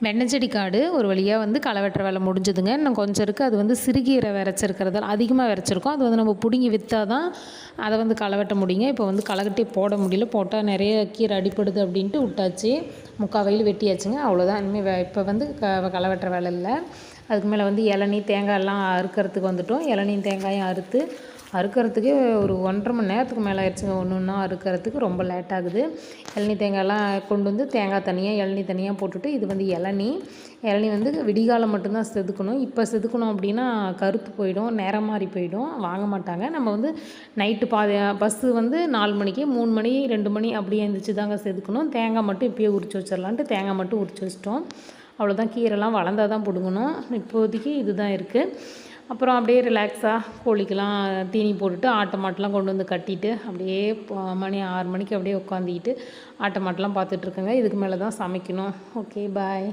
வெண்ணெய் காடு ஒரு வழியாக வந்து களை வெட்டுற வேலை முடிஞ்சதுங்க. இன்னும் கொஞ்சம் இருக்குது. அது வந்து சிறுகீரை விரைச்சிருக்கிறதால அதிகமாக விரைச்சிருக்கோம். அது வந்து நம்ம பிடுங்கி விற்றா தான் அதை வந்து களை வெட்ட முடியுங்க. இப்போ வந்து களைக்கட்டி போட முடியல. போட்டால் நிறைய கீரை அடிப்படுது அப்படின்ட்டு விட்டாச்சு. முக்கால் வயல் வெட்டியாச்சுங்க. அவ்வளோதான். இனிமேல் இப்போ வந்து களை வெட்டுற வேலை இல்லை. அதுக்கு மேலே வந்து இளநீ தேங்காயெல்லாம் அறுக்கிறதுக்கு வந்துட்டோம். இளநீயும் தேங்காயும் அறுக்கிறதுக்கு ஒரு 1.5 மணி நேரத்துக்கு மேலே ஆயிடுச்சுங்க. ஒன்று ஒன்றா அறுக்கிறதுக்கு ரொம்ப லேட் ஆகுது. இளநீ தேங்காயெல்லாம் கொண்டு வந்து தேங்காய் தனியாக இளநீ தனியாக போட்டுட்டு இது வந்து இளநீ வந்து விடிகாலம் மட்டும்தான் செதுக்கணும். இப்போ செதுக்கணும் அப்படின்னா கருத்து போயிடும், நேரம் மாறி போயிடும், வாங்க மாட்டாங்க. நம்ம வந்து நைட்டு பஸ்ஸு வந்து 4 மணிக்கு 3 மணி 2 மணி அப்படியே எழுந்திரிச்சு தாங்க செதுக்கணும். தேங்காய் மட்டும் இப்போயே உரிச்சு வச்சிடலான்ட்டு தேங்காய் மட்டும் உரிச்சு வச்சிட்டோம். அவ்வளோதான். கீரைலாம் வளர்ந்தால் தான் பிடுங்கணும். இப்போதைக்கு இதுதான் இருக்குது. அப்புறம் அப்படியே ரிலாக்ஸாக கோழிக்கெலாம் தீனி போட்டுட்டு ஆட்டு மாட்டெலாம் கொண்டு வந்து கட்டிட்டு அப்படியே மணி 6 மணிக்கு அப்படியே உட்காந்துக்கிட்டு ஆட்டு மாட்டெலாம் பார்த்துட்ருக்கேங்க. இதுக்கு மேலே தான் சமைக்கணும். ஓகே, பாய்.